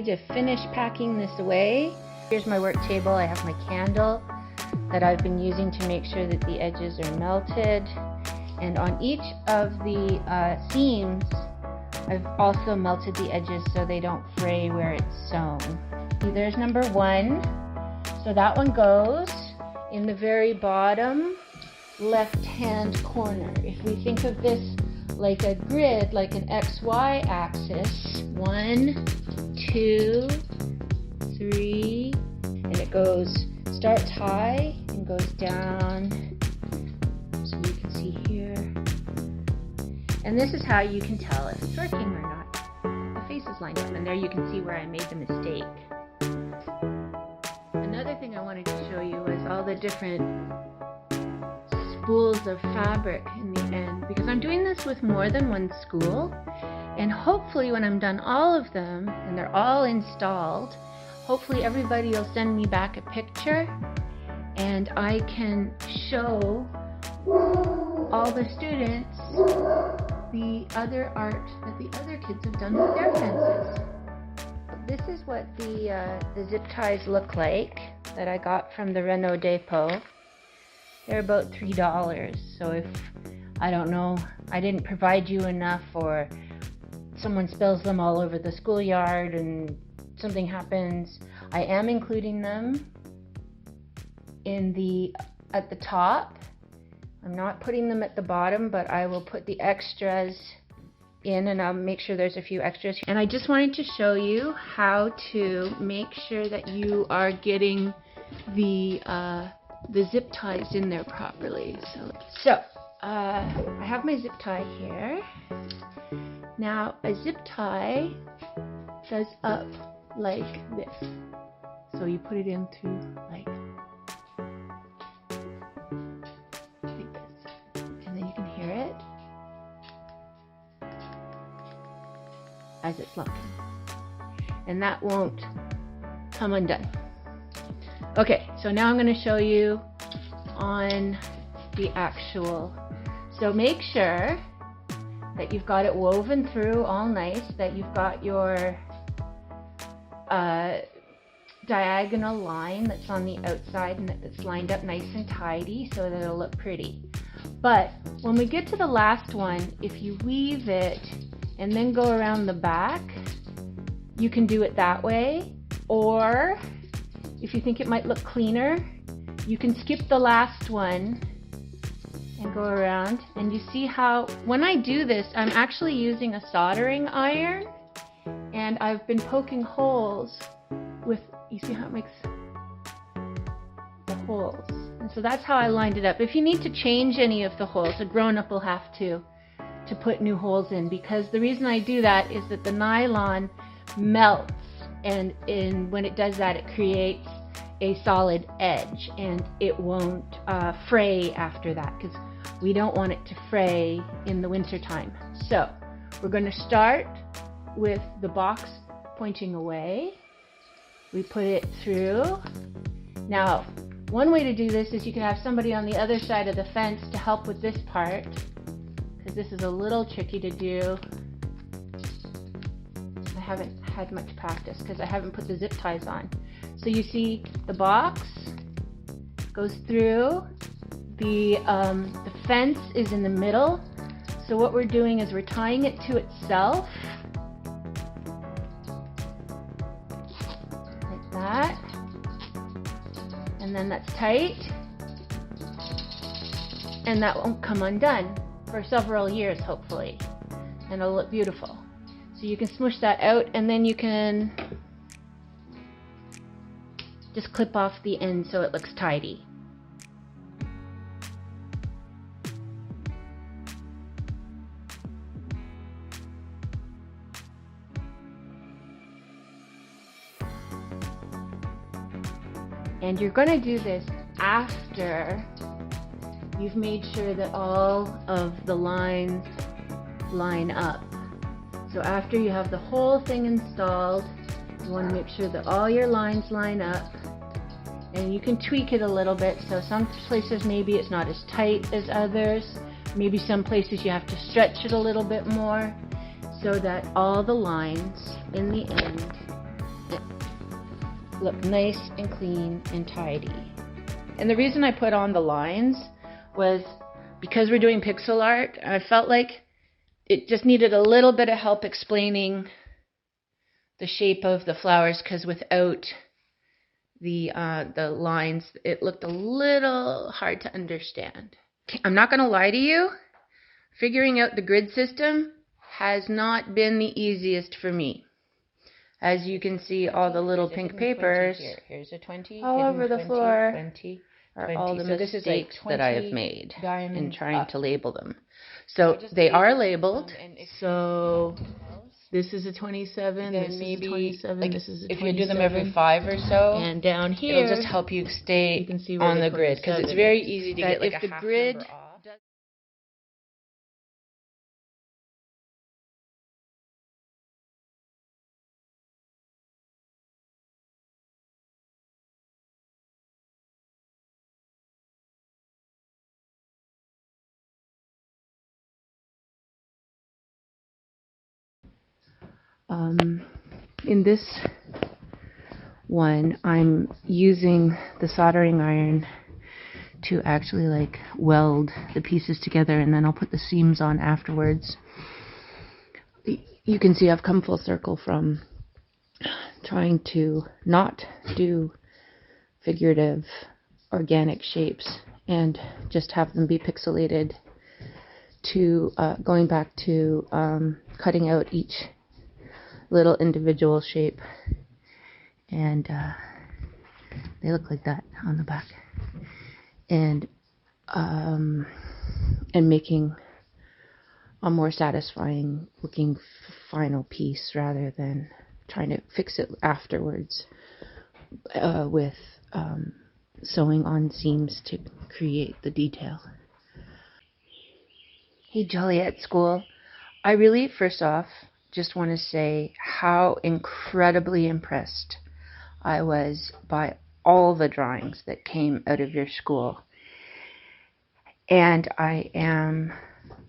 to finish packing this away. Here's my work table. I have my candle that I've been using to make sure that the edges are melted. And on each of the seams, I've also melted the edges so they don't fray where it's sewn. There's number 1. So that one goes in the very bottom left-hand corner. If we think of this like a grid, like an XY axis, 1, 2, 3, and it starts high and goes down, so you can see here. And this is how you can tell if it's working or not. The face is lined up, and there you can see where I made the mistake. Another thing I wanted to show you was all the different spools of fabric in the end, because I'm doing this with more than one spool, and hopefully when I'm done all of them and they're all installed, hopefully everybody will send me back a picture and I can show all the students the other art that the other kids have done with their fences. This is what the zip ties look like that I got from the Renault Depot. They're about $3, so if, I don't know, I didn't provide you enough or someone spills them all over the schoolyard and something happens, I am including them at the top. I'm not putting them at the bottom, but I will put the extras in, and I'll make sure there's a few extras. And I just wanted to show you how to make sure that you are getting the zip ties in there properly. So I have my zip tie here. Now a zip tie goes up like this. So you put it in through like this, and then you can hear it as it's locking, and that won't come undone. Okay, so now I'm going to show you on the actual. So make sure that you've got it woven through all nice, that you've got your diagonal line that's on the outside and that's lined up nice and tidy so that it'll look pretty. But when we get to the last one, if you weave it and then go around the back, you can do it that way, or if you think it might look cleaner, you can skip the last one and go around. And you see how, when I do this, I'm actually using a soldering iron, and I've been poking holes with, you see how it makes the holes. And so that's how I lined it up. If you need to change any of the holes, a grown-up will have to put new holes in, because the reason I do that is that the nylon melts, and when it does that, it creates a solid edge, and it won't fray after that, because we don't want it to fray in the winter time. So we're going to start with the box pointing away. We put it through. Now, one way to do this is you can have somebody on the other side of the fence to help with this part, because this is a little tricky to do. I haven't had much practice because I haven't put the zip ties on. So you see the box goes through, the fence is in the middle. So what we're doing is we're tying it to itself, like that, and then that's tight, and that won't come undone for several years, hopefully, and it'll look beautiful. So you can smush that out, and then you can just clip off the end so it looks tidy. And you're going to do this after you've made sure that all of the lines line up. So after you have the whole thing installed, you want to make sure that all your lines line up, and you can tweak it a little bit. So some places maybe it's not as tight as others, maybe some places you have to stretch it a little bit more, so that all the lines in the end look nice and clean and tidy. And the reason I put on the lines was because we're doing pixel art, I felt like it just needed a little bit of help explaining the shape of the flowers, because without the lines, it looked a little hard to understand. I'm not going to lie to you, figuring out the grid system has not been the easiest for me. As you can see, all the little pink papers here's a 20, all over the floor 20, are all the so this is mistakes like that I have made in trying up to label them. So they are labeled. So this is a 27, then this is a maybe 27, like this is a 27. if you do them every 5 or so, and down here, it'll just help you stay you can see on the grid, because it's very easy to get like if a the half grid number off. in this one, I'm using the soldering iron to actually like weld the pieces together, and then I'll put the seams on afterwards. You can see I've come full circle from trying to not do figurative organic shapes and just have them be pixelated, to going back to cutting out each little individual shape, and they look like that on the back, and making a more satisfying looking final piece rather than trying to fix it afterwards with sewing on seams to create the detail. Hey Joliette School, I really first off just want to say how incredibly impressed I was by all the drawings that came out of your school. And I am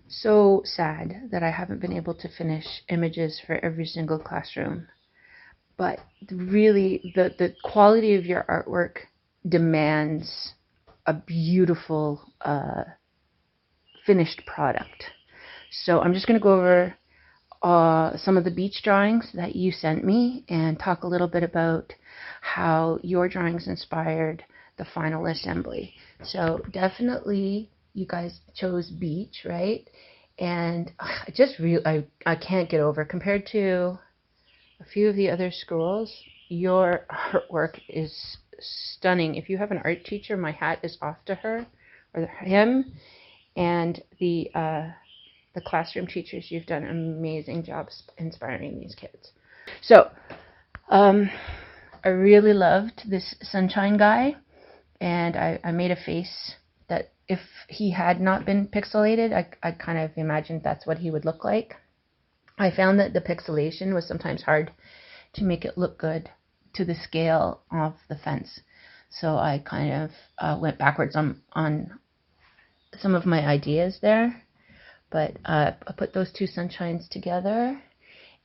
so sad that I haven't been able to finish images for every single classroom. But really, the quality of your artwork demands a beautiful finished product. So I'm just going to go over some of the beach drawings that you sent me and talk a little bit about how your drawings inspired the final assembly. So definitely you guys chose beach, right? And I can't get over, compared to a few of the other schools, your artwork is stunning. If you have an art teacher, my hat is off to her or him. And the classroom teachers, you've done an amazing job inspiring these kids. So I really loved this sunshine guy, and I made a face that if he had not been pixelated, I kind of imagined that's what he would look like. I found that the pixelation was sometimes hard to make it look good to the scale of the fence. So I kind of went backwards on some of my ideas there. But I put those two sunshines together,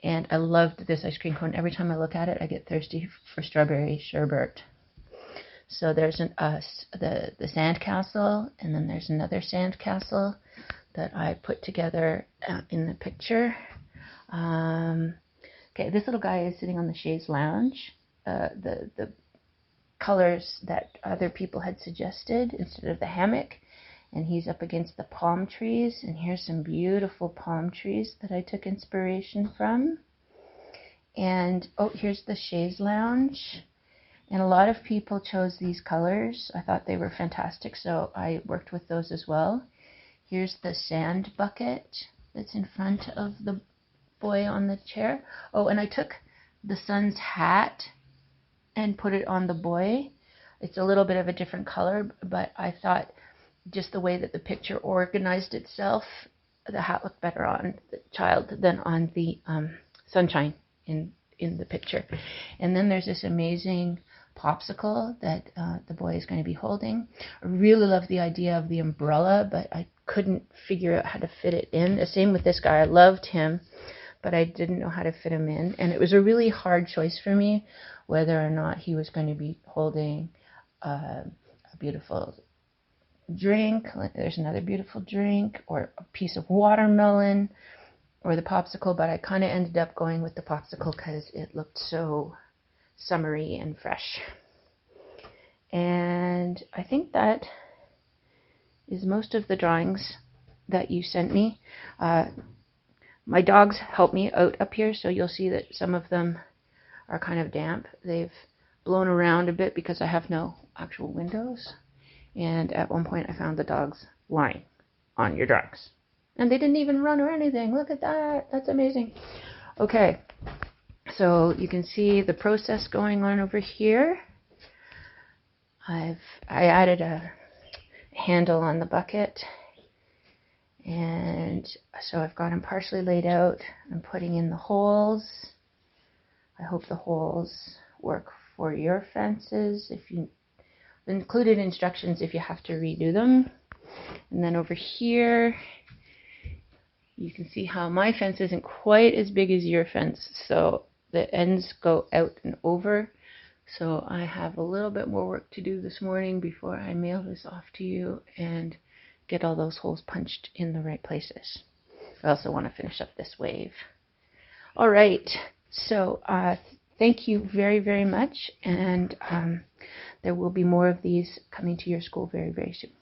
and I loved this ice cream cone. Every time I look at it, I get thirsty for strawberry sherbet. So there's the sand castle, and then there's another sand castle that I put together in the picture. Okay, this little guy is sitting on the chaise lounge. The colors that other people had suggested instead of the hammock. And he's up against the palm trees. And here's some beautiful palm trees that I took inspiration from. And, oh, here's the chaise lounge. And a lot of people chose these colors. I thought they were fantastic, so I worked with those as well. Here's the sand bucket that's in front of the boy on the chair. Oh, and I took the sun's hat and put it on the boy. It's a little bit of a different color, but I thought just the way that the picture organized itself, the hat looked better on the child than on the sunshine in the picture. And then there's this amazing popsicle that the boy is going to be holding. I really love the idea of the umbrella, but I couldn't figure out how to fit it in. The same with this guy. I loved him, but I didn't know how to fit him in. And it was a really hard choice for me whether or not he was going to be holding a beautiful drink. There's another beautiful drink, or a piece of watermelon, or the popsicle, but I kind of ended up going with the popsicle because it looked so summery and fresh. And I think that is most of the drawings that you sent me. My dogs help me out up here, so you'll see that some of them are kind of damp. They've blown around a bit because I have no actual windows. And at one point I found the dogs lying on your drawings. And they didn't even run or anything. Look at that. That's amazing. Okay, so you can see the process going on over here. I added a handle on the bucket, and so I've got them partially laid out. I'm putting in the holes. I hope the holes work for your fences. If you included instructions if you have to redo them. And then over here you can see how my fence isn't quite as big as your fence, so the ends go out and over. So I have a little bit more work to do this morning before I mail this off to you and get all those holes punched in the right places. I also want to finish up this wave. All right, so thank you very, very much, and there will be more of these coming to your school very, very soon.